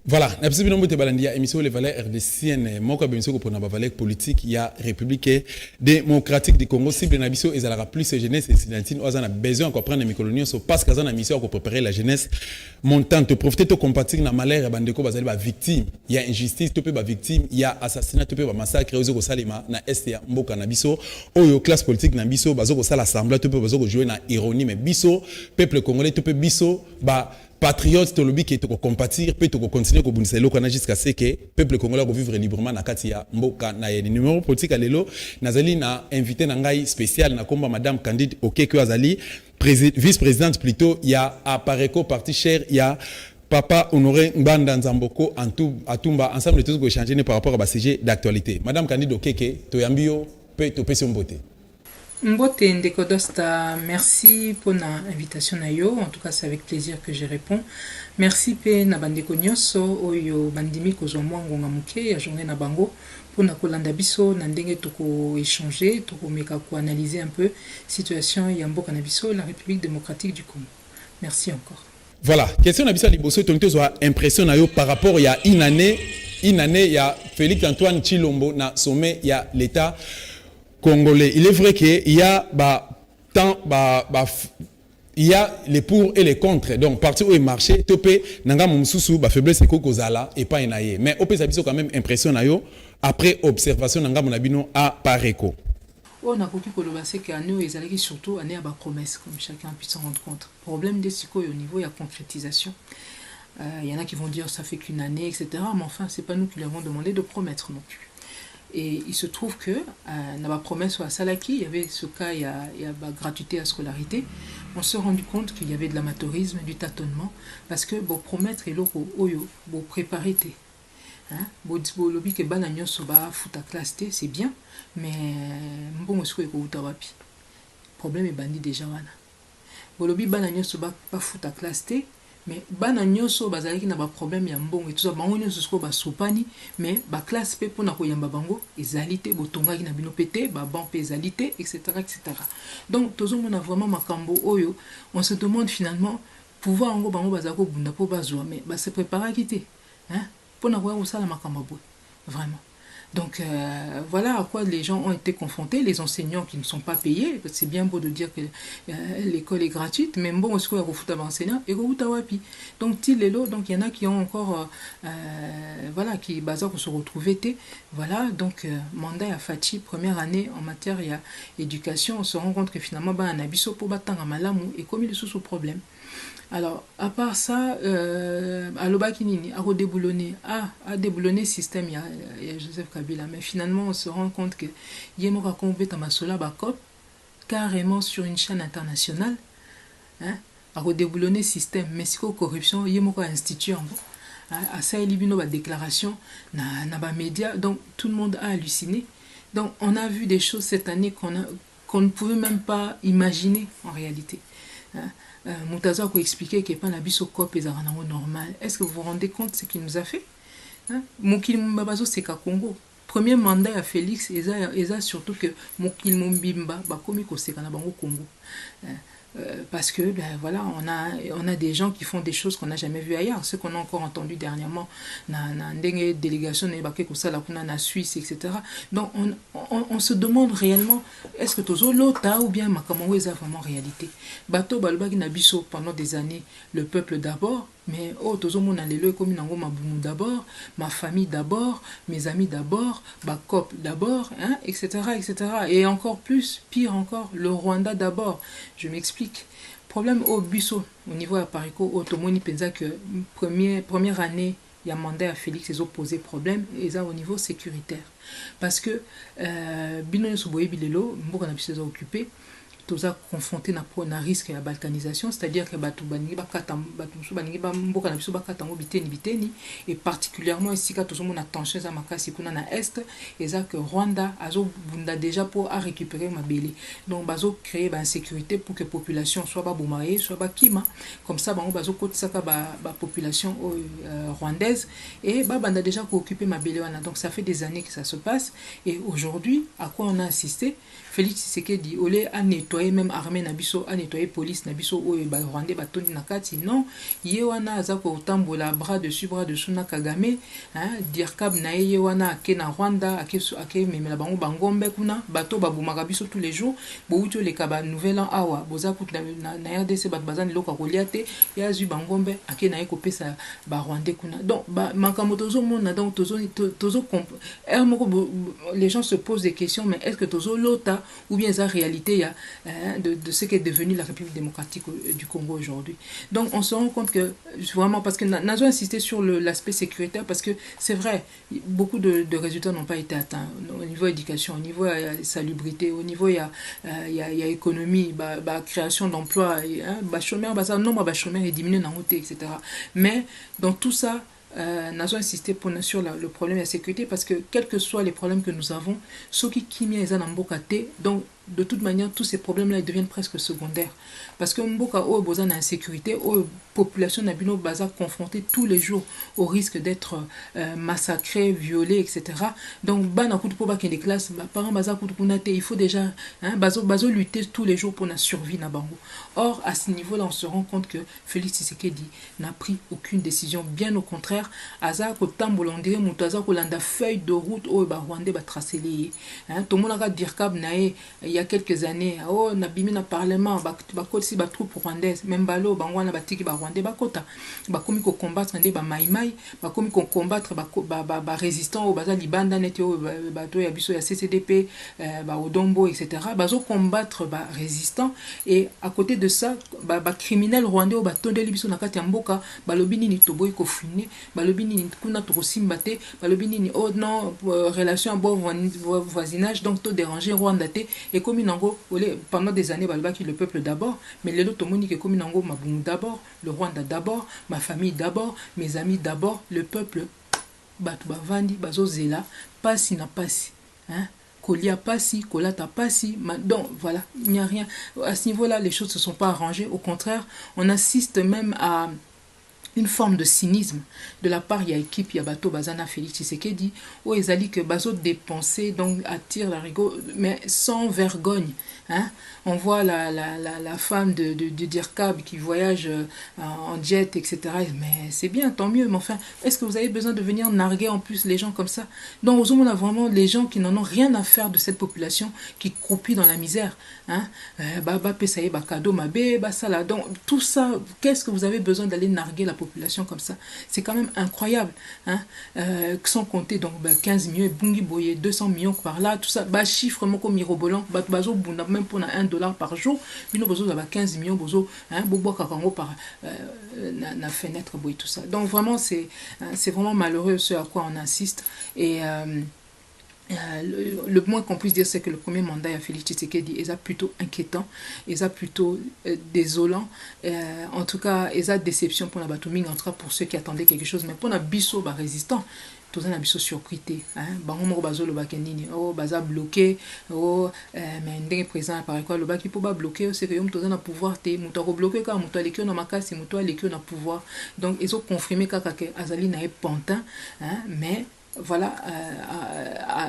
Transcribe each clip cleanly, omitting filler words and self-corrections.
Voilà, absolument beaucoup de balandia émission les valeurs RDCN moko bemission ko pona valeurs politique il y a République démocratique du Congo cible na biso ezalaka plus jeunesse et sidantine oza na besoin de comprendre mes coloniaux so parce que na mission pour préparer la jeunesse montante profiter to compatir na malheur bandeko bazali ba victime il y a injustice to pe ba victime il y a assassinat to pe ba massacre ozo ko salima na est ya mboka na biso oyo classe politique na biso bazo ko sala assemblée to pe bazo ko jouer na ironie mais biso peuple congolais to pe biso ba patriote to lobby qui est compatir peut continuer ko bunisa loko na jusqu'à ce que peuple congolais ko vivre librement na kati ya mboka na ye numéro politique alelo nazali na invité na ngai spécial na komba madame Candide Okeke azali vice-présidente plutôt il y a à Pareco parti cher il y a Papa Honoré Mbanda Nzamboko Atumba ensemble tous échanger par rapport à sujet d'actualité madame Candide Okeke to yambio peut to pesi mbote. Mbote Ndeko Dosta, merci pour l'invitation na yo. En tout cas, c'est avec plaisir que je réponds. Merci pe na bandeko nyonso oyo bandimi kozomwa ngonga muke ya journée na bango pour na kolanda biso na ndenge toko échanger, toko meka ko analyser un peu situation ya mboka na biso la République démocratique du Congo. Merci encore. Voilà, question na biso liboso tonto zo impression na yo par rapport il y a une année il y a Félix Antoine Tshilombo na sommet il y a l'état congolais. Il est vrai qu'il y a il y a les pour et les contre. Donc parti où est marché, topé nanga mumsusu ba faiblesse ko kozala et pas enaye. Mais au pesa biso quand même impression na yo après observation nanga monabino à Pareco. On a beaucoup de choses que nous ezalaki surtout année à ba promesse comme chacun puisse s'en rendre compte. Problème des siko au niveau il y a concrétisation. Il y en a qui vont dire ça fait qu'une année etc. Mais enfin c'est pas nous qui leur avons demandé de promettre non plus. Et il se trouve que dans la promesse à Salaki, il y avait ce cas, il y a gratuité à scolarité. On s'est rendu compte qu'il y avait de l'amateurisme, du tâtonnement, parce que bon promettre et l'autre oyo, bon préparer té, bon lobby que bananyo soba futa classe té, c'est bien, mais bon est-ce que ko utawapi. Problème est bandit déjà wana. Bon lobby bananyo soba pas futa classe té. Mais bana nyonso bazalaki na ba problème ya mbongo et tout ça bango nyonso ko ba sopani mais ba classe pe pona ko yamba bango ezalité botongaki na bino pété ba ban pe ezalité etc. Donc tozo mona vraiment makambo oyo on se demande finalement pouvoir ngo bango bazako bunda po bazwa mais ba se préparer quitter pona ko usala makambo boy vraiment. Donc voilà à quoi les gens ont été confrontés, les enseignants qui ne sont pas payés. C'est bien beau de dire que l'école est gratuite, mais bon, est-ce qu'on a refoutu enseignant et wapi. Donc il y en a qui ont encore voilà qui bazar pour se retrouver voilà donc mandat à Fati première année en matière d'éducation, on se rend compte que finalement bah un abisso pour battre malamu et comme il est sous problème. Alors, à part ça, à l'Obakinini, à redéboulonner, à déboulonner le système, il y a Joseph Kabila. Mais finalement, on se rend compte que Yemora Kombe Tamasola Bakop, carrément sur une chaîne internationale, à redéboulonner le système, mais c'est quoi corruption, Yemora Institut, à ça, il y a une déclaration, dans les médias, donc tout le monde a halluciné. Donc, on a vu des choses cette année qu'on ne pouvait même pas imaginer en réalité. Moutaza a expliqué qu'il n'y a pas d'abus au corps normal. Est-ce que vous vous rendez compte de ce qu'il nous a fait? Moukil Mbabazo c'est qu'à Congo. Premier mandat à Félix, et ça surtout que Moukil Mbimba, comme il s'est au Congo. Parce que ben, voilà, on a des gens qui font des choses qu'on n'a jamais vues ailleurs. Ce qu'on a encore entendu dernièrement dans une délégation la Suisse, etc. Donc on se demande réellement, est-ce que Tozo Lota ou bien Makamou est vraiment réalité? Bateau Balbagi Nabiso pendant des années, le peuple d'abord, mais oh Tozo Monalelo comme une Maboumou d'abord, ma famille d'abord, mes amis d'abord, Bakop d'abord, etc., etc. Et encore plus, pire encore, le Rwanda d'abord. Je m'explique. Problème au Busso, au niveau à Parico, au Tomoni pensa que première année, il y a mandat à Félix, ils ont posé problème, et ça au niveau sécuritaire. Parce que, Bino Souboye Bilelo, Mboka n'a pu occupé, tous a confronté na risque à balkanisation, c'est-à-dire que et particulièrement ici quand tout le monde a tension à makasi kuna na est et ça que Rwanda a déjà pour récupérer ma belle donc bazo créer une sécurité pour que population soit pas boumaye soit pas kima comme ça bazo côté ça ba population rwandaise et banda déjà occuper ma belle donc ça fait des années que ça se passe et aujourd'hui à quoi on a assisté Félix Tshisekedi olé a nettoyé nettoyer même armée na biso, a nettoyer police na biso oyo ba Rwandais ba toni na kati. Non, ye wana azako tambola bras dessus bras dessous na Kagame, hein, Dirkab na ye wana ke na Rwanda, ake memela bango bangombe kuna, bato babumaka biso tous les jours, bouto le kaba nouvel an awa, boza kut na RDC bat bazan loka koliate, ya zu bangombe ake na ye kopesa ba Rwandais kuna. Donc ba makambo tozo mona, donc tozo les gens se posent des questions, mais est-ce que tozo lota ou bien la réalité y a, de ce qu'est devenu la République démocratique du Congo aujourd'hui. Donc on se rend compte que vraiment, parce que Nazo a insisté sur l'aspect sécuritaire, parce que c'est vrai, beaucoup de résultats n'ont pas été atteints au niveau éducation, au niveau salubrité, au niveau il y a économie, création d'emplois, chômeur, nombre de chômeurs est diminué dans l'outé, etc. Mais dans tout ça, nous avons insisté sur le problème de la sécurité, parce que quels que soient les problèmes que nous avons, ceux qui mis en Mbokate, donc de toute manière, tous ces problèmes-là ils deviennent presque secondaires. Parce que Mboka o besoin d'insécurité, o population nabino baza confrontée tous les jours au risque d'être massacrée, violée, etc. Donc bana kutu po ba des classes, parents baza kutu kunate, il faut déjà bazo lutter tous les jours pour la survie na bango. Or à ce niveau-là, on se rend compte que Félix Tshisekedi n'a pris aucune décision, bien au contraire, aza ko tambola on dirait mutaza ko landa feuille de route o ba Rwandais ba tracer les tout le monde a Dirkab nae il y a quelques années, oh nabimi na parlement ba koti ba troupe rwandaise même balo bangwana batiki ba Rwandais ba kota ba komi ko combattre ndé ba maimai ba komi ko combattre ba résistant au baza libanda net yo ba to ya biso ya CCDP ba Odombo etc. bazo combattre ba résistant, et à côté de ça ba criminel rwandais au ba tondeli biso na kati ya mboka ba lobini ni toboy ko fini ba lobini ni kuna to simbate ba lobini ni oh non relation bon voisinage, donc tout déranger Rwanda té, et comme nango pendant des années balbaki le peuple d'abord, mais les autres monique comme nango mabungu d'abord, le Rwanda d'abord, ma famille d'abord, mes amis d'abord, le peuple batu bavandi bazo zela pasi na pasi, hein, kolia pasi, kolata pasi, donc voilà, il n'y a rien à ce niveau-là, les choses se sont pas arrangées, au contraire, on assiste même à une forme de cynisme de la part, il y a équipe, il y a bateau Bazana Félix Tshisekedi, où ils allaient que bateau dépenser, donc attire la rigole, mais sans vergogne. Hein? On voit la femme de Dirkab qui voyage en jet, etc. Mais c'est bien, tant mieux, mais enfin, est-ce que vous avez besoin de venir narguer en plus les gens comme ça? Donc, on a vraiment les gens qui n'en ont rien à faire de cette population qui croupit dans la misère. Hein? Baba Pesaye, Bakado, Mabé, Basala. Donc, tout ça, qu'est-ce que vous avez besoin d'aller narguer la population comme ça? C'est quand même incroyable. Hein? Sans compter, donc, 15 millions, Bungi Boye, 200 millions par là, tout ça, chiffre, moko mirobolant, bazo, même pour $1 par jour, nous avons 15 millions, bobo kakango par la fenêtre, tout ça. Donc, vraiment, c'est vraiment malheureux ce à quoi on insiste. Et le moins qu'on puisse dire, c'est que le premier mandat à Félix Tshisekedi est plutôt inquiétant, est plutôt désolant. En tout cas, est déception pour la Batuming, en tout cas pour ceux qui attendaient quelque chose, mais pour la biso résistant. Tout ça, biso surpris, hein, bango bazo le bakenini, oh baza bloqué, oh mais ndenge présent par quoi le baki pour ba bloquer, c'est que yom tout ça na pouvoir te, muto ko bloquer ka muto alekio na makasi, muto alekio na pouvoir. Donc ils ont confirmé kaka ke azali na pantin, hein, mais voilà,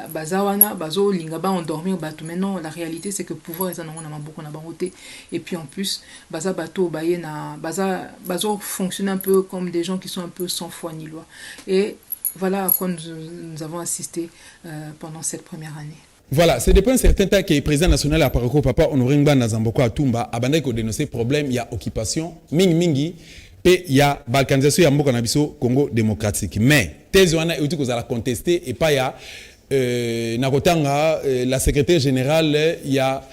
bazawana bazo lingaba endormir batu. Maintenant la réalité c'est que pouvoir est en a beaucoup na bangoté, et puis en plus baza bato baye na bazo fonctionner un peu comme des gens qui sont un peu sans foi ni loi. Et voilà à quoi nous avons assisté pendant cette première année. Voilà, c'est depuis un certain temps que le président national à Parako Papa Honoré Ngba Zamboko Atumba a bandé ko dénoncer problème, il y a occupation mingi et il y a balkanisation ya mboka na biso Congo démocratique. Mais thèse wana euti ko za contester et pas ya nakotanga la secrétaire générale il y a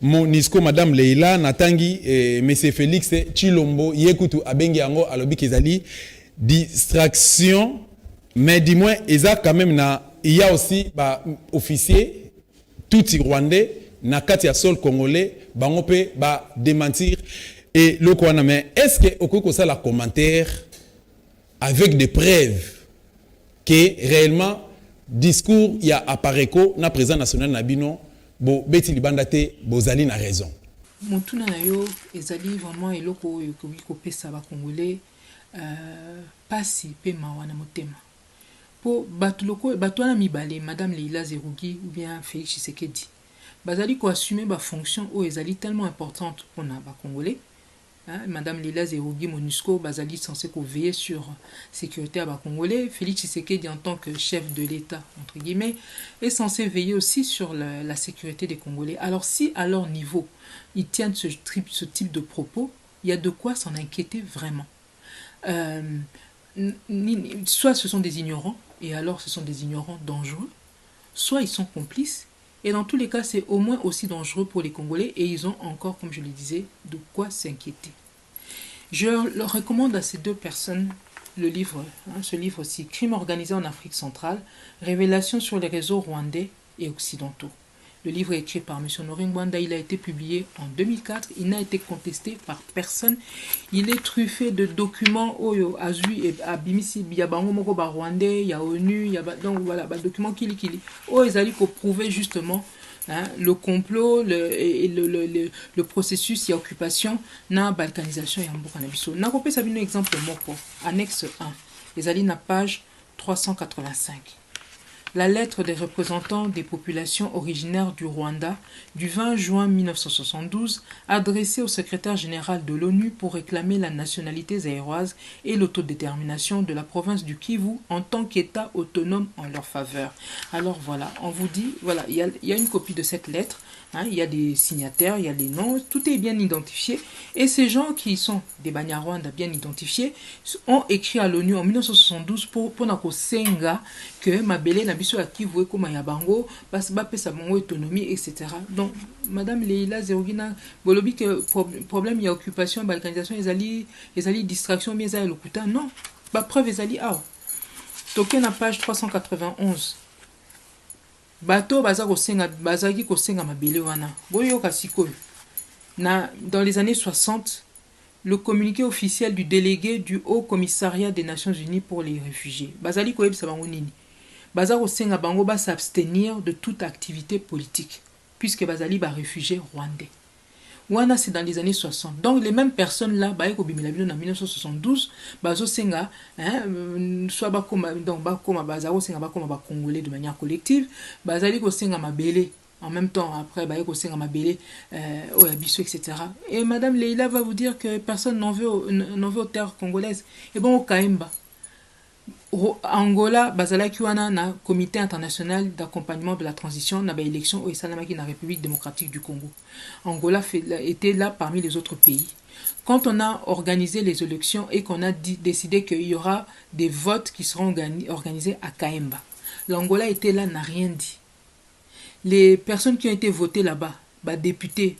Monisco madame Leila Natangi monsieur Félix Chilombo yekutu abengi yango alobi kezali distraction. Mais dis-moi, il y a aussi bah, officiers, tout Rwandais, na katia sol congolais, bango pe ba démentir et le quoi. Mais est-ce que au ça la commentaire avec des preuves que réellement discours il y a appareco na président national nabino bo beti libandate bozali na raison. Montuna na yo ezali vraiment eloko ko pesa ba congolais pasi pe mawana motema. Pour Batuloko, Batouana Mibale, Madame Leila Zerougi ou bien Félix Tshisekedi. bazali ko assumer ba fonction o ezali tellement importante pour na ba congolais. Hein, Madame Lila Zerougi Monusco bazali censé veiller sur sécurité à ba congolais. Félix Tshisekedi en tant que chef de l'État entre guillemets est censé veiller aussi sur la sécurité des Congolais. Alors si à leur niveau ils tiennent ce type de propos, il y a de quoi s'en inquiéter vraiment. Soit ce sont des ignorants, et alors ce sont des ignorants dangereux, soit ils sont complices, et dans tous les cas c'est au moins aussi dangereux pour les Congolais, et ils ont encore, comme je le disais, de quoi s'inquiéter. Je leur recommande à ces deux personnes le livre, ce livre aussi, Crime organisé en Afrique centrale, révélations sur les réseaux rwandais et occidentaux. Le livre est écrit par M. Noring Bwanda, il a été publié en 2004, il n'a été contesté par personne. Il est truffé de documents Oyo, Azui et Abimisi, il y a Bango Moko Rwandais, il y a ONU, il y a donc voilà, documents qui oh, ils allaient prouver justement le complot le processus, il y a occupation, na balkanisation et en Nabiso. Na kopé sabino exemple moko, annexe 1, les alliés na page 385. La lettre des représentants des populations originaires du Rwanda du 20 juin 1972 adressée au secrétaire général de l'ONU pour réclamer la nationalité zaïroise et l'autodétermination de la province du Kivu en tant qu'État autonome en leur faveur. Alors voilà, on vous dit, voilà, il y a une copie de cette lettre, il y a des signataires, il y a les noms, tout est bien identifié. Et ces gens qui sont des Banyarwanda bien identifiés ont écrit à l'ONU en 1972 pour Nakosenga que Mabele Nabiso Akivu Koma Yabango, Basbape Sabongo autonomie, etc. Donc, Madame Leila Zerogina, Bolobi que problème il y a occupation, balkanisation, les alliés distraction, mais ils lokuta. Non, bah preuve les alliés. Token à page 391. Bato bazaki kosenga mabele wana. Boyoka sikoyo. Dans les années 60, le communiqué officiel du délégué du Haut Commissariat des Nations Unies pour les réfugiés. Bazali koyebisa bango nini. Bazako senga bango ba s'abstenir de toute activité politique puisque bazali ba réfugiés rwandais. Wana c'est dans les années 60. Donc les mêmes personnes là ba ko bimela bino en 1972, bazo senga soit ba koma donc ba koma bazako senga ba koma ba congolais de manière collective, bazali ko senga mabele. En même temps, après, bah, etc. Et Madame Leila va vous dire que personne n'en veut aux terres congolaises. Et bon, au Kaimba, Angola, Bazala Kiwana, na comité international d'accompagnement de la transition, na élection au Salamaki, na République démocratique du Congo. Angola était là parmi les autres pays. Quand on a organisé les élections et qu'on a décidé qu'il y aura des votes qui seront organisés à Kaimba, l'Angola était là, n'a rien dit. Les personnes qui ont été votées là-bas, députés,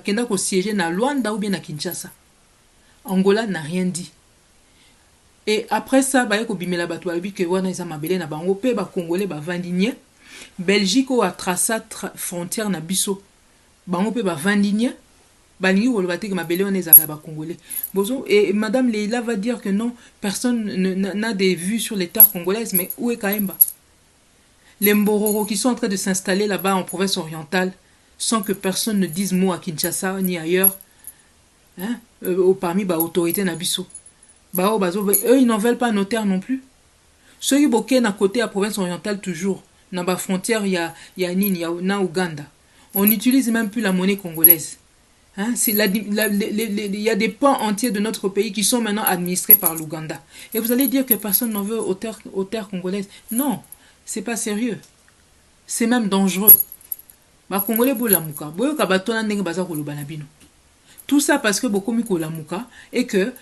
qui ont siégé à Luanda ou bien à Kinshasa, Angola n'a rien dit. Et après ça, Congolais vandinier, Belgique a tracé frontière na biso, vandinier, et Madame Leila va dire que non, personne n'a des vues sur les terres congolaises, mais où est Kaemba? Les Mbororo qui sont en train de s'installer là-bas en province orientale, sans que personne ne dise mot à Kinshasa ni ailleurs, parmi les autorités Nabiso. Eux, ils n'en veulent pas nos terres non plus. Ceux qui sont à côté de la province orientale, toujours, dans la frontière, il y a Ouganda. On n'utilise même plus la monnaie congolaise. Il y a des pans entiers de notre pays qui sont maintenant administrés par l'Ouganda. Et vous allez dire que personne n'en veut aux terres congolaises. Non. C'est pas sérieux. C'est même dangereux. Tout ça parce que beaucoup miko lamuka et que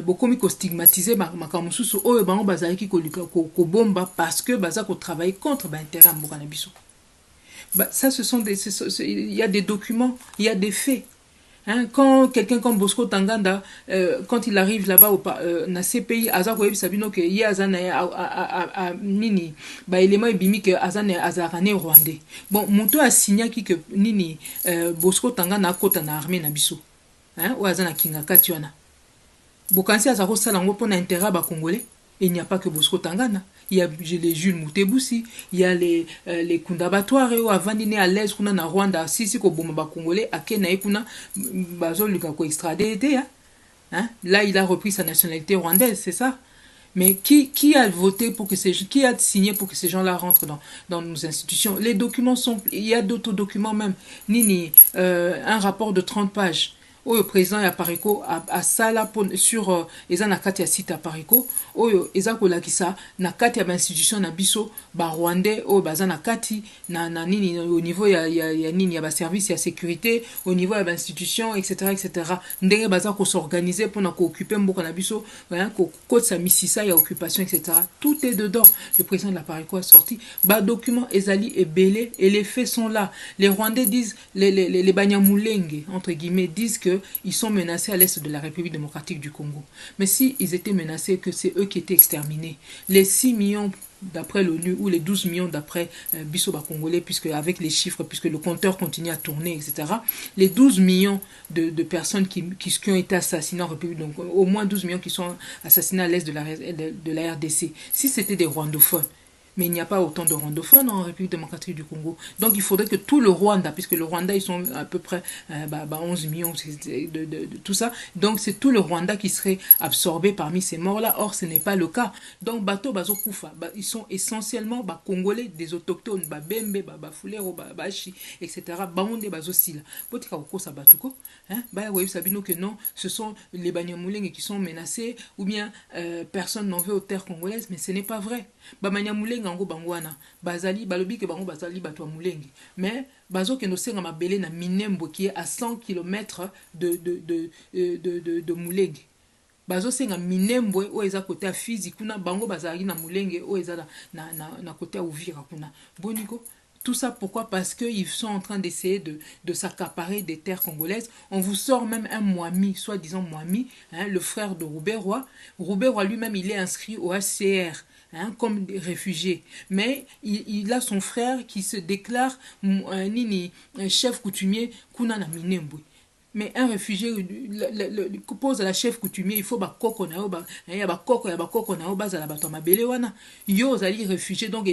beaucoup miko stigmatisé makamususu oyo bango bazaki ko bomba parce que bazako travailler contre l'intérêt mboka na biso. Ça il y a des documents, il y a des faits. Quand quelqu'un comme Bosco Tanganda, quand il arrive là-bas dans ces pays, Azako Ebi Sabino que y a a nini, élément bimi que Azane Azarane rwandais. Bon, Mouto a signé que nini Bosco Tanganda a kota na armée na biso, ou Azana Kinga Katiwana. Bokansi Azako Salango pour l'intérêt ba congolais. Il n'y a pas que Bosco Tangana. Il y a les Jules Moutebousi, il y a les Kundabatware ou Avandine à l'aise kuna na Rwanda, si ko bomba congolais, à Kenya kuna bazo luka ko extradé. Là, il a repris sa nationalité rwandaise, c'est ça. Mais qui a voté pour que qui a signé pour que ces gens-là rentrent dans nos institutions? Les documents sont, il y a d'autres documents même. Un rapport de 30 pages. Oyo président ya pariko a sala sur eza na kati ya site ya pariko oyo eza kolakisa na kati ya ba institution na biso ba rwandais oyo baza na kati na nini au niveau ya nini ya ba service ya sécurité au niveau ya ba institution etc ndenge baza ko s'organiser pour na ko occuper mboka na biso ko kotsa misisa ya occupation etc tout est dedans. Le président de la pariko a sorti ba documents ezali ebele et les faits sont là. Les rwandais disent les banyamulenge entre guillemets disent que ils sont menacés à l'est de la République démocratique du Congo. Mais si ils étaient menacés, que c'est eux qui étaient exterminés, les 6 millions d'après l'ONU ou les 12 millions d'après Bissoba Congolais, puisque avec les chiffres, puisque le compteur continue à tourner, etc., les 12 millions de personnes qui ont été assassinées en République, donc au moins 12 millions qui sont assassinés à l'est de la RDC, si c'était des rwandophones, mais il n'y a pas autant de rwandophones en République démocratique du Congo. Donc il faudrait que tout le Rwanda, puisque le Rwanda, ils sont à peu près 11 millions de tout ça, donc c'est tout le Rwanda qui serait absorbé parmi ces morts-là. Or, ce n'est pas le cas. Donc, Bato Bazo Koufa, ils sont essentiellement Congolais, des autochtones, Bembe, Fulero, Bashi, etc. Baonde Bazo Sila. Botika Okosa Batuko, vous savez que non, ce sont les Banyamulenge qui sont menacés, ou bien personne n'en veut aux terres congolaises, mais ce n'est pas vrai. Banyamulenge ngo bangwana bazali balobi ke bango bazali bato ya mulenge mais bazo ke no senga mabele na Minembo qui est à 100 km de Mulenge bazo senga Minembo o eza côté à Fizi kuna bango bazali na Mulenge o eza na côté à Uvira kuna boniko. Tout ça pourquoi? Parce qu'ils sont en train d'essayer de s'accaparer des terres congolaises. On vous sort même un Mwami, soi-disant Mwami, le frère de Robert Roy. Robert Roy lui-même, il est inscrit au HCR. Comme réfugié. Mais il a son frère qui se déclare chef coutumier Kuna na Minembwe. Mais un réfugié pose à la chef coutumier, il faut bakoko na yo bakoko na yo bazala bato mabele wana yo zali réfugié donc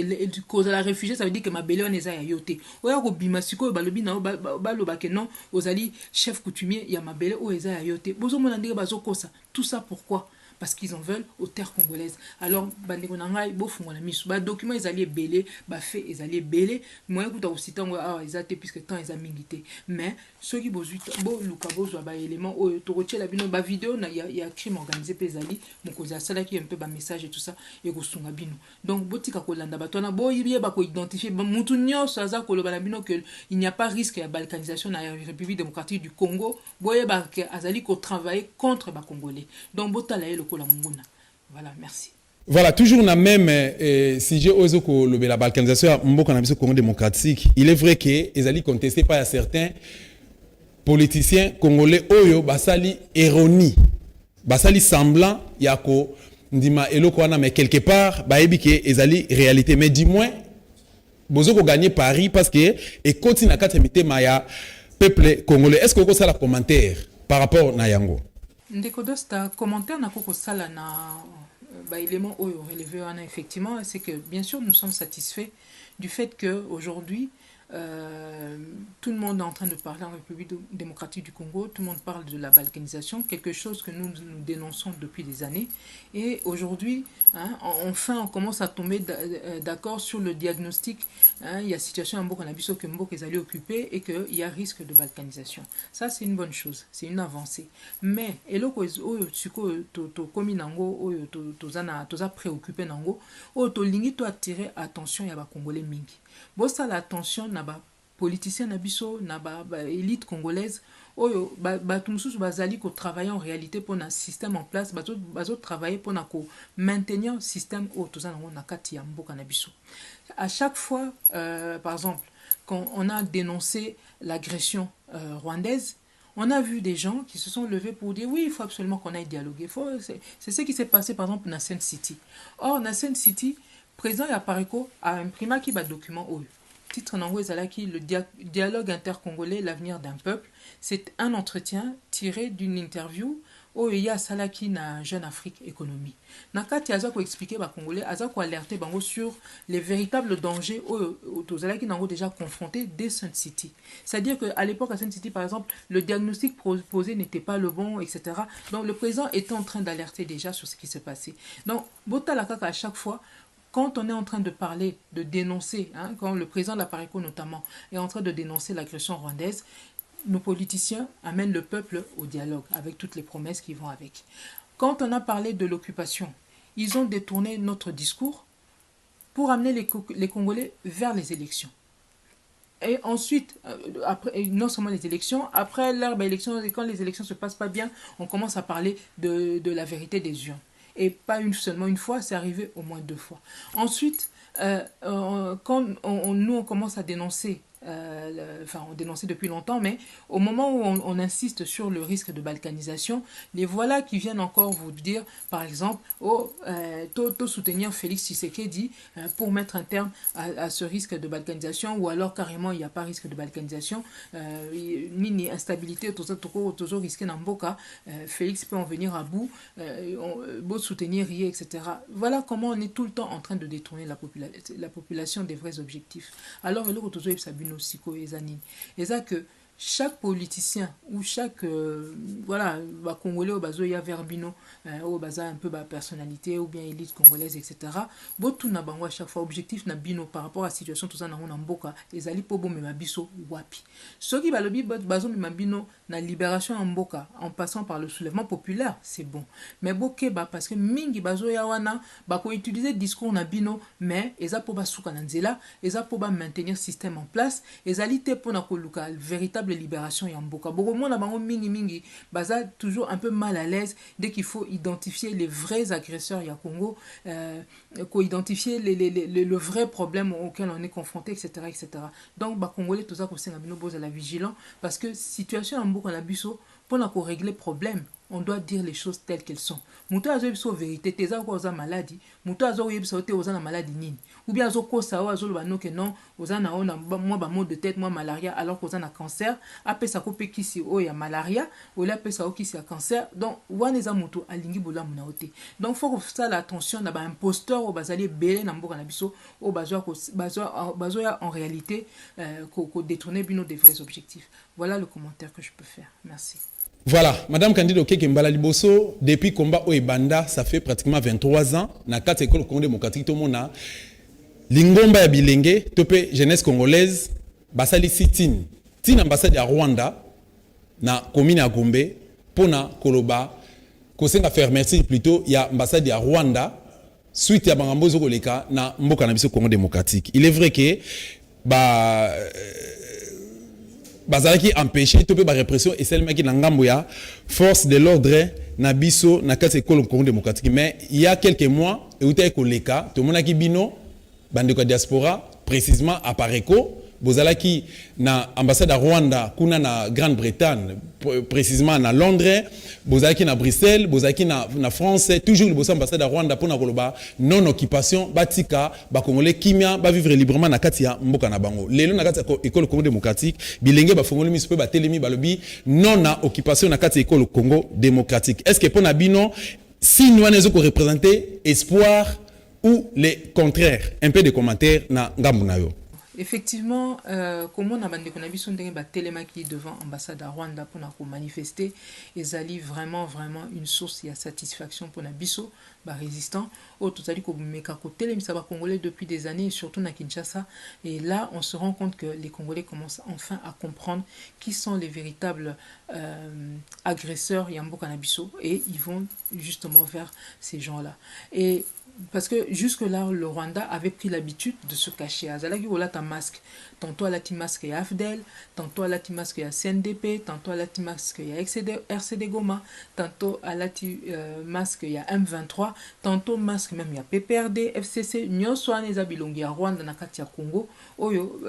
cause la réfugié ça veut dire que mabele wana eza ya yote oya ko bima siko balobi na baloba ke non ozali chef coutumier ya mabele o eza ya yote bozo mona ndenge bazokosa tout ça pourquoi? Parce qu'ils en veulent aux terres congolaises. Alors, bandeko nangai bo fungola misu. Ba documents ils allaient belé, ba fait ils allaient belé. Moi écoute aussi tant ils étaient puisque tant ils a mingité. Mais ceux qui bozuit bo luka bozo ba élément o to roche la bino ba vidéo na y a crime organisé pezali mon koza sala qui un peu ba message et tout ça et ko sunga bino. Donc botika ko landa batona bo yibie ba ko identifier mutu nyos aza ko loba bino que il n'y a pas risque ya balkanisation na République démocratique du Congo. Boye ba azali ko travailler contre ba congolais. Donc botala voilà, merci. Voilà, toujours dans le même sujet la balkanisation du Congo démocratique. Il est vrai que les alliés contestés par certains politiciens congolais oyo basali ironie, basali semblant yako ndima eloko wana mais quelque part baebi que les alliés réalité mais du moins bozo ko gagner Paris parce que et continue à 4 maya peuple congolais. Est-ce que vous avez un commentaire par rapport na yango? Ndeko dosta commentaire na koko sala na élément oyo relevé wana effectivement c'est que bien sûr nous sommes satisfaits du fait que aujourd'hui tout le monde est en train de parler en République démocratique du Congo, tout le monde parle de la balkanisation, quelque chose que nous dénonçons depuis des années. Et aujourd'hui, enfin, on commence à tomber d'accord sur le diagnostic. Il y a situation en Mbok-Nabiso que Mbok est allé occuper et qu'il y a risque de balkanisation. Ça, c'est une bonne chose, c'est une avancée. Mais, et là, comme nango, toza préoccupé nango, to lingi to attirer attention ya ba Congolais mingi. Bossa l'attention na ba politiciens na biso na ba élite congolaise oyo batumsusu bazali ko travailler en réalité pour un système en place bazo travailler pour na ko maintenir un système au tozana na kati ya mboka na biso. À chaque fois par exemple quand on a dénoncé l'agression rwandaise, on a vu des gens qui se sont levés pour dire oui, il faut absolument qu'on aille dialoguer. C'est ce qui s'est passé par exemple dans Sen City. Or dans Sen City, président Yapareko a imprimé qui document oyo. Titre nango ezalaki le dialogue intercongolais, l'avenir d'un peuple. C'est un entretien tiré d'une interview oh il y a salaki na Jeune Afrique économie na kati aza ko expliquer ba congolais aza ko alerter bango sur les véritables dangers aux salaki nango déjà confrontés dès Sun City. C'est-à-dire que à l'époque à Sun City par exemple le diagnostic proposé n'était pas le bon, etc. Donc le président était en train d'alerter déjà sur ce qui se passait. Donc Botala Kaka à chaque fois quand on est en train de parler, de dénoncer, hein, quand le président de la Pareco notamment est en train de dénoncer l'agression rwandaise, nos politiciens amènent le peuple au dialogue avec toutes les promesses qui vont avec. Quand on a parlé de l'occupation, ils ont détourné notre discours pour amener les Congolais vers les élections. Et ensuite, après, non seulement les élections, après l'herbe élection, quand les élections ne se passent pas bien, on commence à parler de la vérité des urnes. Et pas seulement une fois, c'est arrivé au moins 2 fois. Ensuite, quand nous on commence à dénoncer, enfin on dénonçait depuis longtemps, mais au moment où on insiste sur le risque de balkanisation, les voilà qui viennent encore vous dire, par exemple, soutenir Félix Tshisekedi pour mettre un terme à ce risque de balkanisation, ou alors carrément il n'y a pas risque de balkanisation, ni instabilité, toujours risqué dans Mboka, Félix peut en venir à bout, beau soutenir, rier, etc. Voilà comment on est tout le temps en train de détourner la population des vrais objectifs. Alors, le retour de Sabino Siko et Zanine, et ça que chaque politicien ou chaque voilà congolais au bazo ya verbino au baza un peu personnalité ou bien élite congolaise, etc. Botu na bango à chaque fois objectif na bino par rapport à la situation tout ça na mboka ezali po bo mema biso wapi soki balobi bazo mema bino na libération en mboka en passant par le soulèvement populaire, c'est bon, mais bokeba parce que mingi bazo ya wana bako utiliser discours na bino mais eza po basuka na nzela eza po ba maintenir système en place ezali te po na koluka véritable libération ya mboka. Beaucoup na bango mingi baza toujours un peu mal à l'aise dès qu'il faut identifier les vrais agresseurs ya Congo, identifier le vrai problème auquel on est confronté, etc., etc. Donc ba congolais tout ça ko senga bino boza la vigilant parce que situation en mboka na biso pour na ko régler problème on doit dire les choses telles qu'elles sont. Muto azo biso vérité teza ko za maladie, muto azo yebisa te oza na maladie nini. Ou bien azo ko sa azo ba no que non, oza na ona moi ba mot de tête, moi malaria alors qu'on a un cancer, après ça coupe kisi o ya malaria, ou là après ça o kisi ya cancer. Donc wana za muto alingi bola muna ote. Donc faut faire l'attention na ba imposteur o bazali belé na mboka na biso o bazo ya en réalité ko détourner bino des vrais objectifs. Voilà le commentaire que je peux faire. Merci. Voilà, Madame Candido Kekembala Liboso, depuis combat au Ebanda, ça fait pratiquement 23 ans. Na 4 écoles Congo démocratique, tout le monde a. Lingomba ya Bilenge, topé jeunesse congolaise, basali sitin. Tin ambassade ya Rwanda, na commune ya Gombe, pona Koloba, kosenga faire merci plutôt, ya ambassade ya Rwanda, suite ya bangambo zokoleka na mboka na biso Congo démocratique. Il est vrai que, bazalaki empêché topé ba répression et celle qui ngambo ya force de l'ordre na biso na kati école Congo démocratique, mais il y a quelques mois et uta ekoleka to monaki bino bande ko diaspora précisément à Pareco bozalaki na ambassade à Rwanda kuna na Grande-Bretagne précisément na Londres bozalaki na Bruxelles bozalaki na France toujours le ambassade à Rwanda pour na koloba non occupation batika ba congolais kimia ba vivre librement na kati ya mboka na bango lelo na kati ya école Congo démocratique bilenge ba fongoli miso pe ba telemi balobi non na occupation na kati ya école Congo démocratique. Est-ce que pour na bino si nous allons représenter espoir ou le contraire? Un peu de commentaires na ngambu na yo. Effectivement, comme on a bandé qu'on a vu son télémaki devant l'ambassade à Rwanda pour manifester, ils allaient vraiment une source de satisfaction pour Nabiso, résistant. Au total, comme Mekako ça va congolais depuis des années, surtout à Kinshasa. Et là, on se rend compte que les Congolais commencent enfin à comprendre qui sont les véritables agresseurs Yambo Kanabiso, et ils vont justement vers ces gens-là. Et parce que jusque-là, le Rwanda avait pris l'habitude de se cacher. Azalaki ola ta masque. Tantôt à la masque il y a AFDEL, tantôt à la masque il y a CNDP, tantôt à la masque il y a RCD Goma, tantôt à la masque il y a M23, tantôt masque même il y a PPRD, FCC, nyonso aneza bilongi ya Rwanda na kati ya Congo. Oyo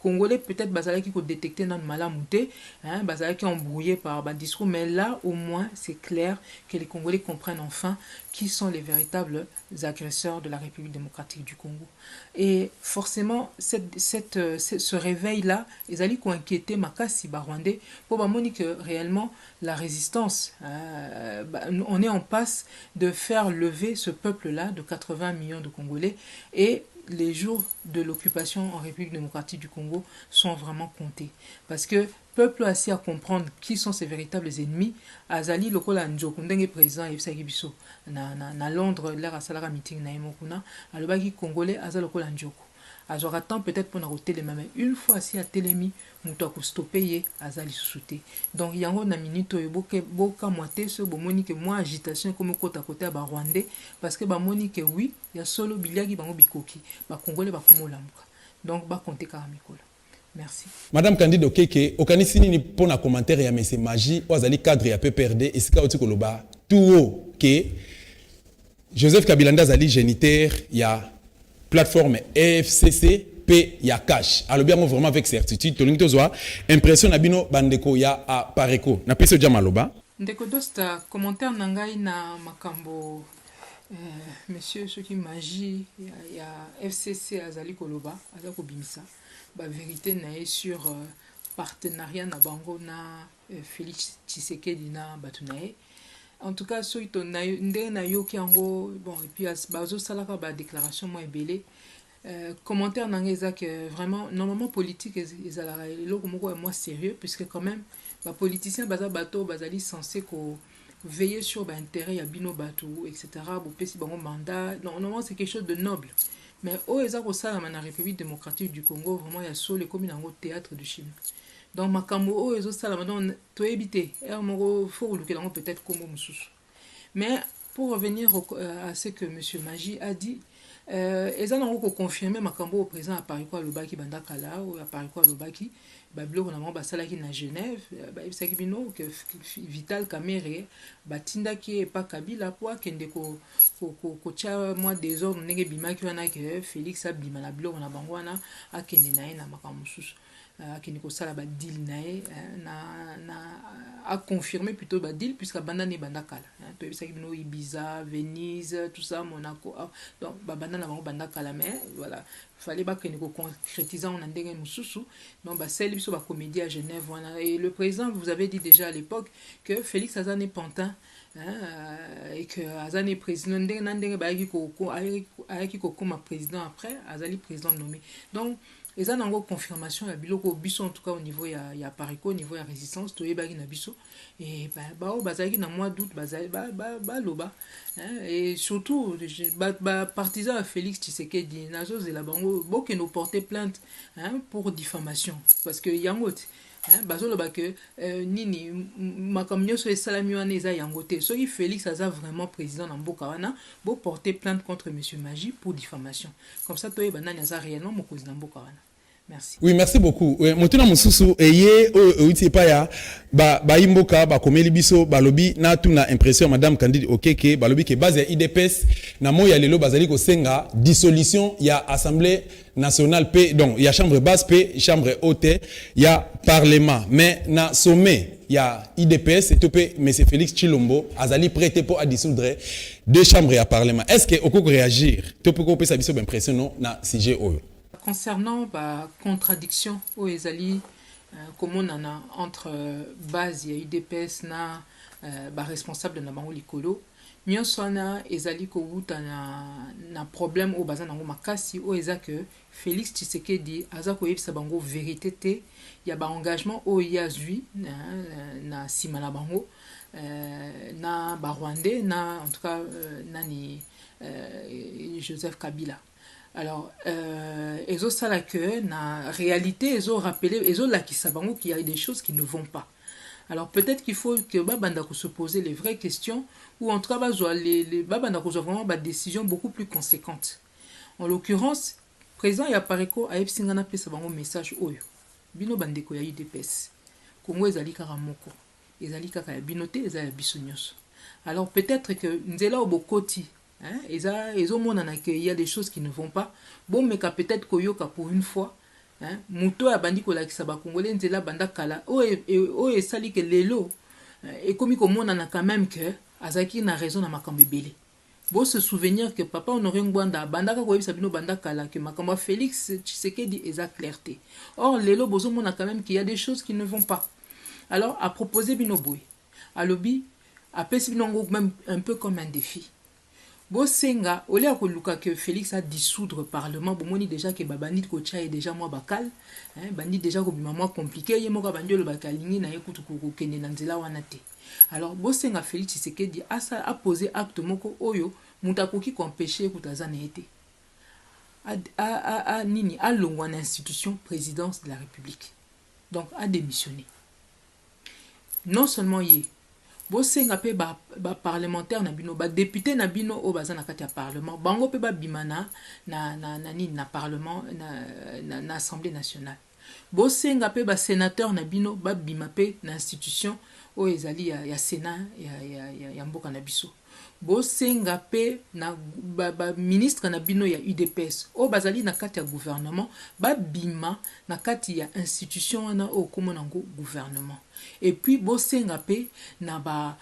Congolais peut-être bazalaki ko détecter dans malamouté, hein, bazalaki embrouillé par discours, mais là au moins c'est clair que les Congolais comprennent enfin qui sont les véritables agresseurs de la République démocratique du Congo. Et forcément, ce réveil-là, ils allaient inquiéter Makassi Barwandais pour montrer que réellement la résistance, on est en passe de faire lever ce peuple-là de 80 millions de Congolais, et les jours de l'occupation en République démocratique du Congo sont vraiment comptés. Parce que peuple assis à comprendre qui sont ses véritables ennemis, Azali lokola Njoku ndenge président Yebisaki biso na Londres l'air à salara meeting na Emokuna, alobaki congolais aza lokola Njoku. Azora temps peut-être pour na téléma, mais une fois si à télémi, muto ko stopper ye azali souté. Donc yango na minute boka moité ce bomoni que moi agitation comme côté à côté à Rwandais parce que ba moni que oui, il y a solo biliaki bango bikoki, ba congolais ba komo lamuka. Donc ba compter karamikola. Merci. Madame Candide Okeke, okanisi nini pona commentaire ya Mese Magie, wazali cadre ya PPRD, esika oti koloba tout que Joseph Kabila ndazali géniteur ya plateforme FCC P ya cash. Alors bien vraiment avec certitude, to lingi tozwa impression na bino bandeko ya a Pareko. Na peso jama loba. Ndeko dosta commentaire nangai na makambo monsieur Soki Magie ya FCC azali koloba, azako bimisa. Ba vérité nae sur partenariat na bango na Félix Tshisekedi na Batunae. En tout cas, ceux qui ont na yoki ango bon et puis bazo salaka ba déclaration moi belé commentaire nangeza que vraiment normalement politique ezala eloko moko moi sérieux puisque quand même ba politicien baza bato bazali censé ko veiller sur ba intérêt ya bino bato etc. bo pesi bango mandat normalement c'est quelque chose de noble. Mais au Ezako Salama na République démocratique du Congo, vraiment il y a sur les communes en théâtre de Chine. Donc makambo au Ezako Salama donc to éviter et on faut le peut-être comme Moussous. Mais pour revenir à ce que monsieur Magie a dit, ils ont confirmé makambo au président à Paris quoi le baki bandakala ou à Paris quoi le baki bablo on a vraiment basala qui na Genève ba ibsaki bino que Vital Kamerhe batinda qui pas Kabila pour kende ko cha moi des hommes ndenge bimaki wana que Félix abima na blo on a bango wana akende na na makambo susu akende ko sala ba deal nae na a confirmé plutôt ba deal puisque banda ne bandakala to ibsaki bino Ibiza Venise tout ça Monaco donc ba banda na bango bandakala mais voilà fallait pas que nous concrétisons en andenge mususu donc bah c'est lui ba comédie à Genève voilà. Et le président vous avez dit déjà à l'époque que Félix Azane Pantin et que Azane président ndenge ba ayaki ko comme président après Azali président nommé donc et ça nango confirmation ya biloko biso en tout cas au niveau ya Pariko au niveau ya résistance to yebaki na biso et ba bazaki na mois d'août bazali ba loba et surtout partisan à Félix Tshisekedi nazo zela bango boke no porter plainte pour diffamation parce que yangote bazoloba que nini makambo nyonso esalami wana eza yango te soki Félix aza vraiment président na mboka wana bo porter plainte contre monsieur Magie pour diffamation comme ça toyeba nani aza réellement mokonzi na mboka wana. Merci. Oui, merci beaucoup. Motuna mususu eye outi pa ya ba imboka ba komeli biso balobi na tuna impression madame Candide Okeke balobi ke base ya IDPS na moya lelo bazali ko senga dissolution ya assemblée nationale P donc ya chambre basse P chambre haute ya parlement mais na sommet ya IDPS et topé monsieur Félix Tshilombo azali prêté pour à dissoudre deux chambres ya parlement. Est-ce que okoko réagir topé ko pesa biso impression non na sujet oyo? Concernant la contradiction au Ezali, comme on en a entre base et UDPS na responsable de Nabango Likolo, nyonsona Ezali ko wuta na problème au bazan nango makasi au eza que Félix Tshisekedi aza ko yebisa bango vérité te ya ba engagement au yazui na sima na bango na ba Rwandais na en tout cas nani Joseph Kabila. Alors, ils ont ça là que, na réalité, ils ont rappelé, ils ont là qui savent qu'il y a des choses qui ne vont pas. Alors, peut-être qu'il faut que Babandako se poser les vraies questions, ou en tout cas, Babandako soit vraiment des décisions beaucoup plus conséquentes. En l'occurrence, président Yapareko a Epsingana fait un message oyo. Bino bandeko ya UDPS. Congo ezali kaka moko. Ezali kaka ya binote, ezali bisonyos. Alors, peut-être que nzela obokoti. Ils ont il y a des choses qui ne vont pas. Bon, mais peut-être Koyoka pour une fois. Mouto a bandi ko la kisaba congolais nzela banda kala. Et sali que lelo. Et comme on a quand même que Azaki n'a raison à makambe belé. Bon se souvenir que papa Honoré Ngwanda bandaka ko yebisa bino bandaka la que makambo Félix Tshisekedi eza clarté. Or lelo bozo mona quand même qu'il y a des choses qui ne vont pas. Alors à proposer bino boy. À lobby a pesi bino même un peu comme un défi. Bosenga, au lieu de que Félix a dissoudre le Parlement, bon, moni déjà que Babandit Kocha est déjà moins bacal, bandit déjà ko bima moins compliqué, yé moka bandio le bakalingi na yekutu ko kende nanzela wanate. Alors Bosenga Félix Tshisekedi a posé acte moko oyo mutakoki empêcher kutazana été. Nini a longwa na institution présidence de la République. Donc a démissionné. Non seulement yé bosenga pe ba parlementaire na bino ba député na bino o baza na kati ya parlement bango pe ba bimana na parlement na assemblée nationale bosenga pe ba sénateur na bino ba bima pe na institution o ezali ya sénat ya mboka na biso bosenga pe na ba ministre na bino ya UDPS o bazali na kati ya gouvernement ba bima na kati ya institution wana o komo nango gouvernement. Et puis bosenga pe na ba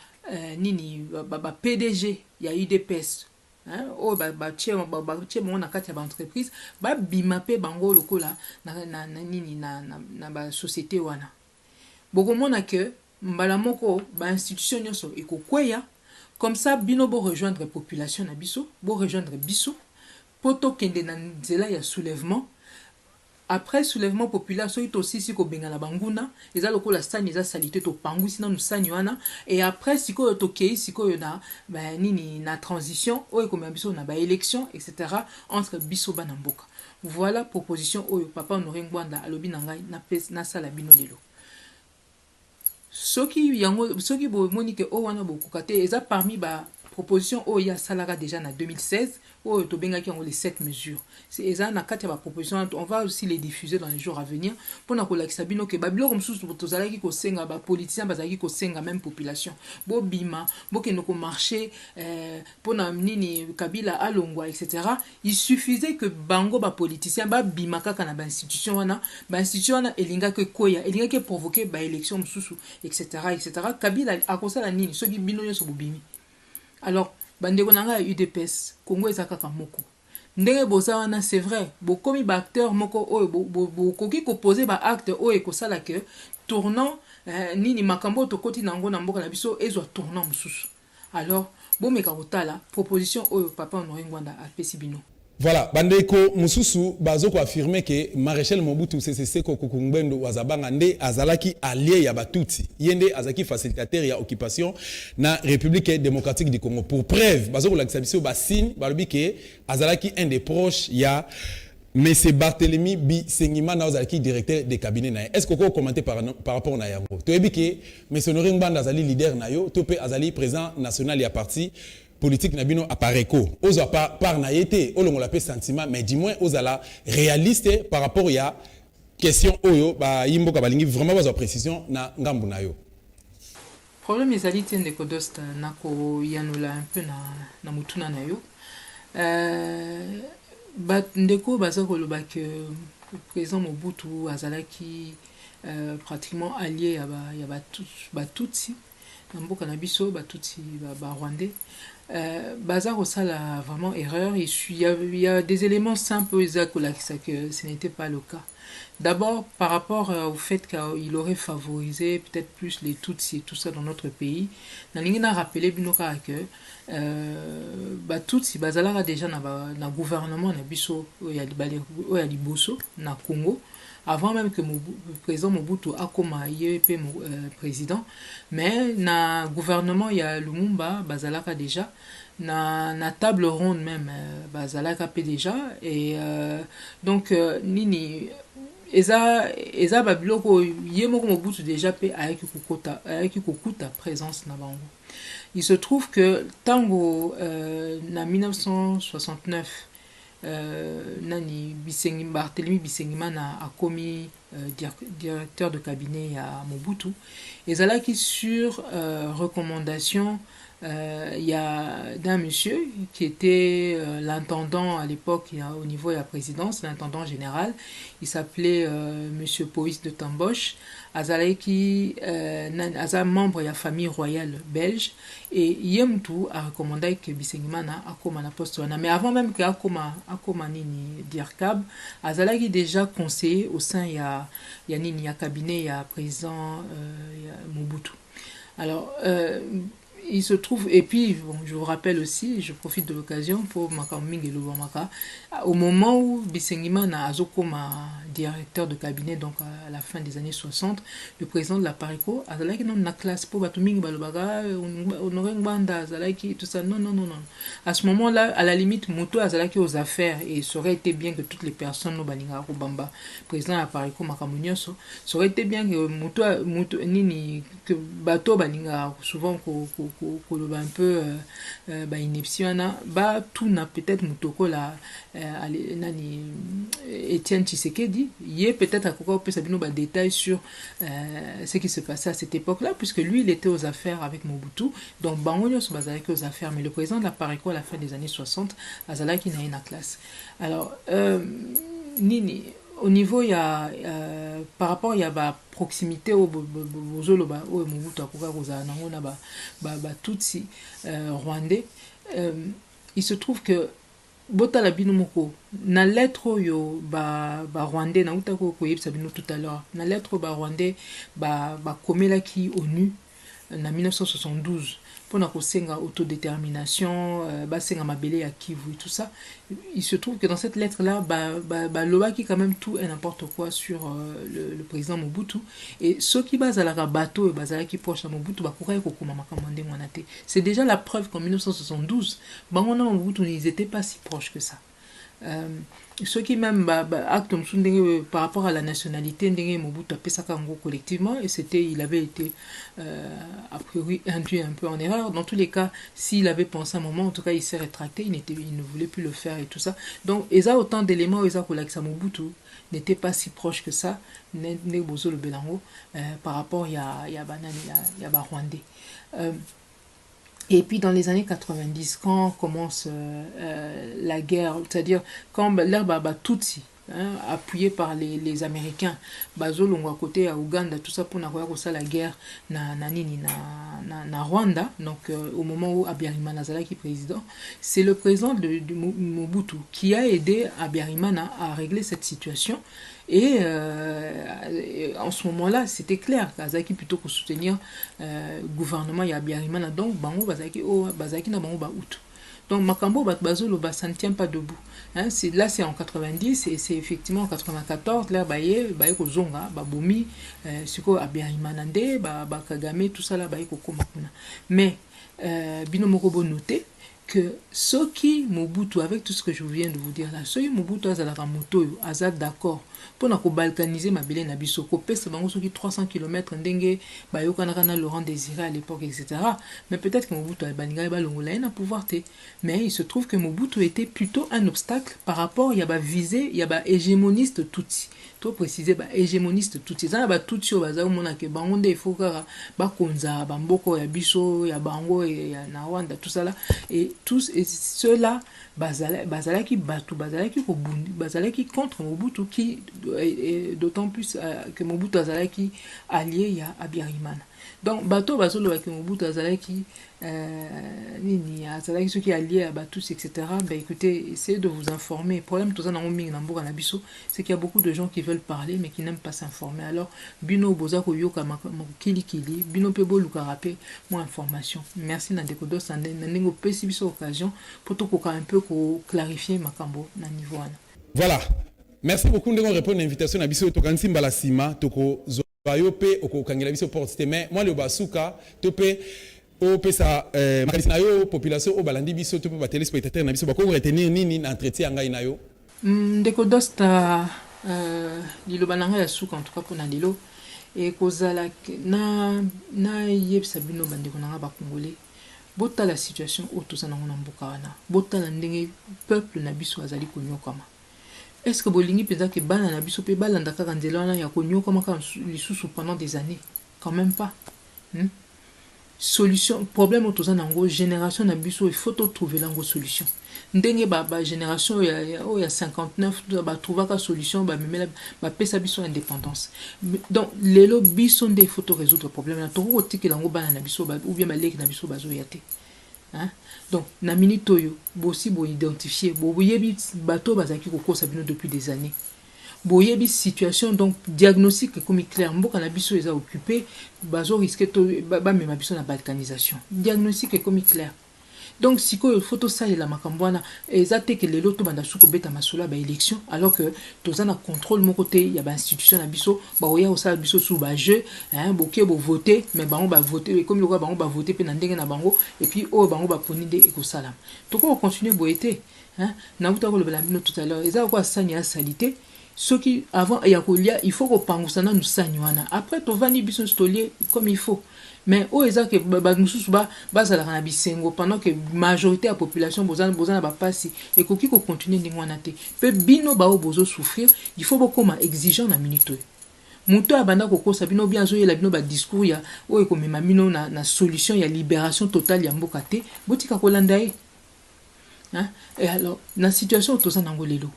PDG ya UDPS o ba na kati ya entreprise ba bima pe bango lokola na ba société wana bokomona que mbala moko ba institution nyonso ekokweya comme ça bino bo rejoindre population na biso bo rejoindre biso poto kende na nzela ya soulèvement. Après soulèvement populaire, so aussi si ko benga na banguna, eza lokola sani eza salité to pangu sina nous sani wana et après siko to kei siko na ba nini na transition o ko biso na ba élection etc. entre biso bana mboka. Voilà proposition oyo papa Honoré Ngwanda alobi na ngai na sala bino lelo. Soki bo monique o wana bo kokate eza parmi ba proposition o ya salara déjà en 2016 o to benga ki les 7 mesures. C'est eza na kati ya proposition on va aussi les diffuser dans les jours à venir pour na kolakisa bino ke babilo comme sous tozala ki ko senga ba politiciens bazaki ko senga même population bo bima bo ke no ko marcher pour na nini Kabila alongwa etc. Il suffisait que bango ba politiciens ba bima kaka na ba institution wana elinga ke koya elinga ke provoquer ba élection mususu etc. Kabila akosala nini soki bino nyoso bo bimi. Alors, bandeko nanga UDPS, Congo ezaka moko. Ndenge boza wana c'est vrai, bokomi ba acteur moko oyo bokoki ko poser ba acte oyo ko sala que tournant nini makambo to koti nango na mboka na biso ezwa tournant mususu. Alors, bomeka kotala proposition oyo papa Honoré Ngwanda apesi bino. Voilà, bandeko mususu bazo ko affirmer que Maréchal Mobutu Sese Seko Kukumbendo wazabanga nde azalaki allié ya Batutsi. Yende azaki facilitateur ya occupation na République démocratique du Congo. Pour preuve, bazo ko lakisa biso ba signe balobi que azalaki un des proches ya Monsieur Barthélemy Bisengima na azalaki directeur de cabinet na. Est-ce que vous commenter par rapport na yango? To ebi que Monsieur Honoré Ngwanda azali leader na yo, to pe azali président national ya parti politique na bino apareko oza par na yete olongo la pe sentiment mais du moins oza la réaliste par rapport ya question oyo ba yimboka balingi vraiment baza précision na ngambu na yo. Problème ezali tende ko dosta na ko yanula un peu na mutuna na yo ba ndeko baza ko loba que président Mobutu azalaki pratiquement allié ya ba tutsi na mboka na biso ba tutsi ba rwandais. Bazar au a vraiment erreur. Il y a des éléments simples que ce n'était pas le cas. D'abord, par rapport au fait qu'il aurait favorisé peut-être plus les Tutsis et tout ça dans notre pays, on a rappelé que Tutsi bazala déjà na gouvernement na biso ya liboso na Congo. Avant même que le président Mobutu a comme président, mais na gouvernement il y a Lumumba bazalaka déjà na table ronde même bazalaka pe déjà et donc nini eza babiloko yemoko Mobutu déjà pe avec kokuta présence na bango. Il se trouve que tango na 1969 nani Barthélemy Bisengima na akomi directeur de cabinet à Mobutu. Ezalaki sur recommandation il y a d'un monsieur qui était l'intendant à l'époque au niveau de la présidence, l'intendant général. Il s'appelait monsieur Poïs de Tamboche. Azalaki aza membre de la famille royale belge et Yemtu a recommandé que Bisengimana akoma na poste wana. Mais avant même que akoma nini Dirkab, Azalaki déjà conseiller au sein ya nini ya cabinet ya président Mobutu. Alors il se trouve, et puis bon, je vous rappelle aussi, je profite de l'occasion pour Makaming et Lubamaka, au moment où Bisengimana Azokoma, directeur de cabinet, donc à la fin des années 60, le président de la Parico, Azalaki non na classe pour Batuming Balubaga, Honoré Mbanda, Azalaki, tout ça, non. À ce moment-là, à la limite, Moto Azalaki aux affaires, et ça aurait été bien que toutes les personnes, no Baninga Rubamba, président de la Parico, Makamunyoso, ça aurait été bien que Moto Nini, que Bato Baninga, souvent, un peu ineption tout n'a peut-être mutoko la nani Étienne Tshisekedi il est peut-être à quoi peut sabino détails sur ce qui se passait à cette époque-là puisque lui il était aux affaires avec Mobutu donc bangonyo se basait aux affaires mais le président de la Parico à la fin des années 60 azalaki na une classe alors nini au niveau il y a par rapport il y a proximité au bozoloba au Mobutu akoka kozala nango na ba tutsi rwandais il se trouve que botala bino moko na lettre yo ba rwandais na utako koyebisa bino tout à l'heure na lettre ba rwandais ba komelaki ONU en 1972 pour na autodétermination basenga mabele ya Kivu et tout ça il se trouve que dans cette lettre là loba qui quand même tout et n'importe quoi sur le président Mobutu et ceux qui bazalaka bateau et bazalaki proche à Mobutu bakuraye kokoma makamande mwanate c'est déjà la preuve qu'en 1972 bangona Mobutu ils étaient pas si proches que ça ceux qui même acte par rapport à la nationalité Mobutu apesaka ngo collectivement et c'était il avait été a priori induit un peu en erreur dans tous les cas s'il avait pensé un moment en tout cas il s'est rétracté il ne voulait plus le faire et tout ça donc il y a autant d'éléments que Mobutu n'était pas si proche que ça bozo le belango par rapport il y a Rwandais et puis dans les années 90, quand commence la guerre, c'est-à-dire quand l'ère Tutsi, appuyé par les Américains, Bazolongo à côté à Ouganda, tout ça pour n'avoir ça la guerre na Rwanda, donc au moment où Habyarimana Zalaki président, c'est le président de Mobutu qui a aidé Habyarimana à régler cette situation. Et en ce moment-là, c'était clair qu'Azaki plutôt que soutenir le gouvernement il y a Habyarimana donc bango bazaki na bango ba out. Donc Makambo Bazolo ça ne tient pas debout. Hein, c'est en 90 et c'est effectivement en 94 là baye ko zonga babomi siko Habyarimana nde Kagame tout ça là baye ko koma kuna. Mais bino moko noter que ceux qui Mobutu avec tout ce que je viens de vous dire là ceux qui Mobutu azalaka moto azad d'accord pour na ko balkaniser mabele na biso ko pesa bango soki 300 km ndenge bayokanaka na Laurent Désiré à l'époque etc. Mais peut-être que Mobutu baninga ba longola na pouvoir te mais il se trouve que Mobutu était plutôt un obstacle par rapport il y a visée il y a hégémoniste tutsi to préciser hégémoniste tutsi ça ba tutsi o baza mona ke bango nde ifokara ba konza ba mboko ya biso ya bango ya na Rwanda tout ça là et tous et ceux-là bazalaki batu bazalaki contre Mobutu qui d'autant plus que Mobutu azalaki allié ya Habyarimana donc bato bazolo que Mobutu azalaki nini azalaki ceux qui allié à Batus etc. Écoutez essayez de vous informer le problème tout ça na mingi na mboka na biso c'est qu'il y a beaucoup de gens qui veulent parler mais qui n'aiment pas s'informer alors bino boza ko yoka makili bino pe boluka rapé moi information merci na dekodo sande na ndingo pesi biso occasion pour to ko un peu ko clarifier makambo na niveau wana voilà merci beaucoup ndeko répondre à l'invitation na biso to kansi mbala sima to ko zoyo pe okokangela biso porte mais moi le basuka to pe o pesa makalisina yo population o balandi biso to pe ba téléspectateurs na biso ba ko retenir nini na entretien ngai na yo ndeko dosta liloba nanga ya suka en tout cas pour na lelo et kozala na yebisa bino bandeko nanga ba congolais bota la situation au tout ça na mboka wana bota la ndenge peuple na biso azali konyokama est-ce que bolingi penza que bana na biso pe balanda kaka nzela wana ya konyoka maka lisusu pendant des années? Quand même pas. Solution problème autoza nango génération na biso il faut trouver lango solution. Ndenge ba génération ya 59 ba trouvaka solution ba memela ba pesa biso indépendance. Donc lelo biso nde il faut résoudre problème na to ko tikela ngo bana na biso ou bien ba leki na biso bazo yate. Hein? Donc na minute oyo bosi bo identifier bo yebi bato bazaki kokosa bino depuis des années. Boyebi situation donc diagnostic comme clair mboka na biso eza occupé bazo risquer to ba mema biso na balkanisation diagnostic comme clair. Donc siko photo ça la makambwana ezate que lelo to banda suko beta masula ba élection alors que tozana contrôle mon côté il y a ba institution na biso ba oya osala biso sous ba jeu hein boké bo voter mais bango ba voter comme le roi bango ba voter pe na ndenge na bango et puis o bango ba ponide e ko salam to ko continuer boete hein na buta ko le bala tout à l'heure eza ko sanya salité. Ce qui avant il faut qu'on pense à nous sanywana après to vani biso stolier comme il faut mais o eza que ba mususu ba za la bisengo pendant que majorité de la population bozana ba passi et koki ko continuer ni mwana te pe bino ba o bozo souffrir il faut beaucoup ma exigeant na minute muto abanda kokosa bino bien zo yela bino ba discours ya o ko mema bino na solution ya libération totale ya mboka te botika kolanda e hein et alors na situation toza nango lelo.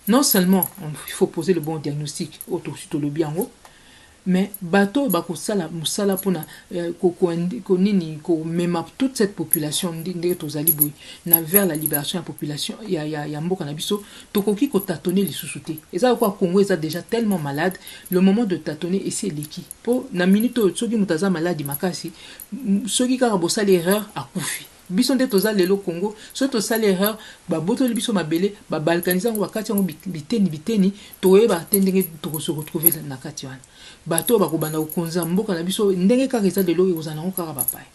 Non seulement il faut poser le bon diagnostic autour le bien mais bateau bako sala musala pona ko nini ko même toute cette population ndenge tozali boy na vers la libération de la population ya mboka na biso tokoki ko tâtonner les sous-soutés et ça quoi Congo est déjà tellement malade le moment de tâtonner et c'est l'équipe pour na minute soki mutaza malade makasi soki ka bosala erreur akufi biso nde toza lelo Congo so to sala erreur ba botoli biso mabele ba balkaniza ngo bakati ngo biteni toye ba tendenge to se retrouver na kati wana bato ba ko bana okonza mboka na biso ndenge ka reza lelo ezana ngo kaka bapai.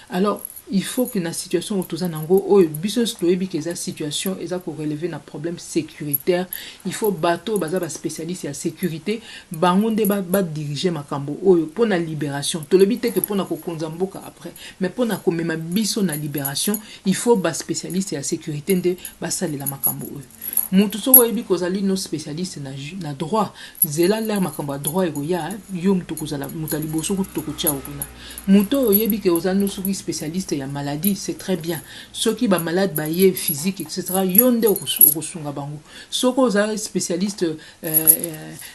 Alors il faut que la situation autour nango o biso stoyebi que za situation eza ko relever na problème sécuritaire il faut bateau baza ba spécialiste ya sécurité bangonde ba diriger makambo oyo pour la libération to lobi te que pour na ko konza mboka après mais pour na ko mema biso na libération il faut ba spécialiste ya sécurité nde ba salela makambo oyo mutu soko yebi kozali no spécialiste na droit zela la makambo droit ego ya yo mutu kozala mutali boso ko to ko tia okuna mutu yebi que ozali no spécialiste ya maladie c'est très bien ceux qui ba malade ba ye physique etc yonde okosunga bango soko ozali spécialiste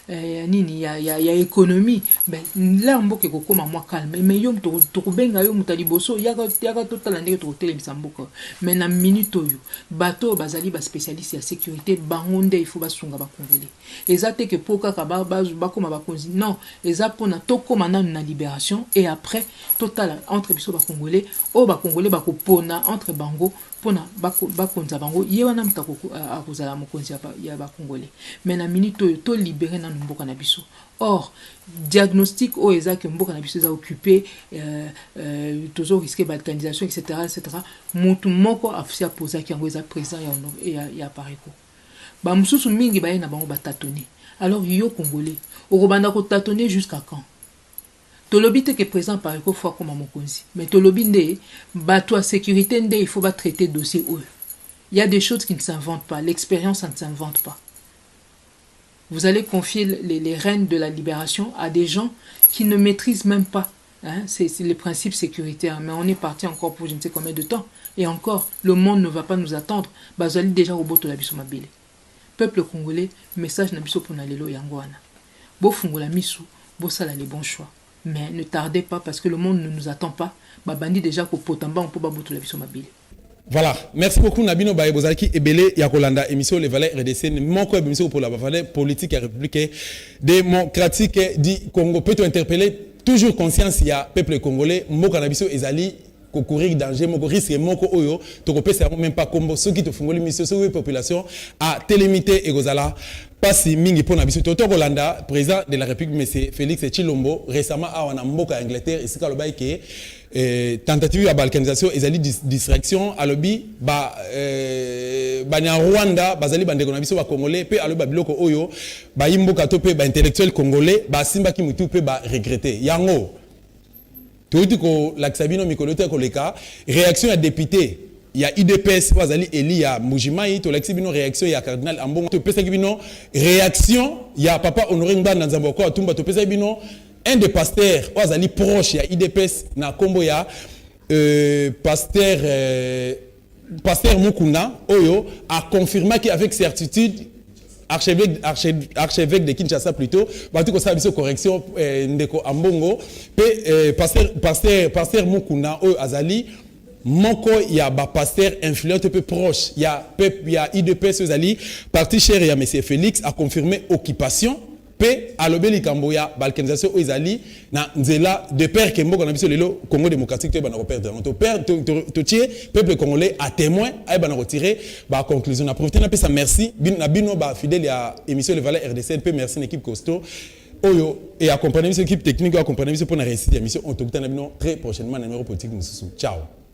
nini ya économie ben là mboka kokoma moi calme mais yo to kubenga yo mutali boso yaka totala ndenge to telemisa mboka mais na minute oyo bato bazali ba spécialiste ya sécurité bangonde il faut basunga ba congolais ezate que poka ka ba koma ba konzi non ezapona tokoma na libération et après total entre biso ba congolais o ba congolais ba kopona entre bango pona ba konza bango ye wana mutako akuzala mokonzi ya ba congolais mais na minute to libérer na mboka na biso. Or diagnostic o ezake mboka na biso za occupé toujours risquer balkanisation etc mutu moko afisia posa ki yango eza présent ya pareko ba mususu mingi ba na bango ba tâtonner. Alors yo congolais okobanda ko tâtonner jusqu'à quand? Tolobi te que présent par eko fois comme mokonzi mais tolobi nde bato à sécurité nde il faut pas traiter dossier eux. Il y a des choses qui ne s'inventent pas, l'expérience ça ne s'invente pas. Vous allez confier les rênes de la libération à des gens qui ne maîtrisent même pas hein, c'est les principes sécuritaires mais on est parti encore pour je ne sais combien de temps et encore le monde ne va pas nous attendre. Bazali déjà au bout de la biso mabile. Peuple congolais, message na biso pour nalelo yangwana. Bo fungola misu, bo sala les bons choix. Mais ne tardez pas parce que le monde ne nous attend pas. Babandi déjà ko potamba on peut ba bout la biso mabile. Voilà, merci beaucoup Nabino Baye Bozalaki Ebele Yakolanda émission Les Valeurs RDC mon émission pour la valeur politique et républicaine démocratique du Congo. Peut-on interpeller toujours conscience il y a peuple congolais moko na biso ezali ko courir danger moko risque moko oyo to ko pesa même pas combo ceux qui te font l'émission sur population à télémité et gozala pasi mingi pona biso to Kolanda président de la République monsieur Félix Tshilombo récemment a en mboka Angleterre ici ka loba ke tentative de balkanisation ezali distraction alobi ba nya Rwanda bazali bandeko na biso ba congolais pe alobi ba biloko oyo ba yimboka to pe ba intellectuel congolais ba simba ki mutu pe ba regretter yango tout ko l'axabino mikolote ko leka réaction à député il y a IDPS wazali eli ya Mujimai to lexi bino réaction ya cardinal Ambongo to pesa bino réaction ya papa Honoré Nganda Nzambo ko tumba to pesa bino un des pasteurs wazali proche ya IDPS na kombo ya pasteur Mukuna Oyo a confirmé qu'avec certitude archevêque de Kinshasa plutôt batu ko sabiso correction ndeko Ambongo pe pasteur Mukuna Oyo azali moko ya ba pasteur influent peu proche ya IDPS azali parti cher ya monsieur Félix a confirmé occupation pe alobeli kambo ya balkanisation ezali na nzela de père kembo na biso lelo Congo démocratique te bana perdre to tie peuple congolais à témoin ay bana retirer ba conclusion na profiter na pesa merci na bino ba fidèle ya émission Le Valais RDC pe merci l'équipe costaud oyo et accompagner l'équipe technique accompagner biso pour na réussite ya mission on tokutana bino très prochainement na numéro politique mususu ciao.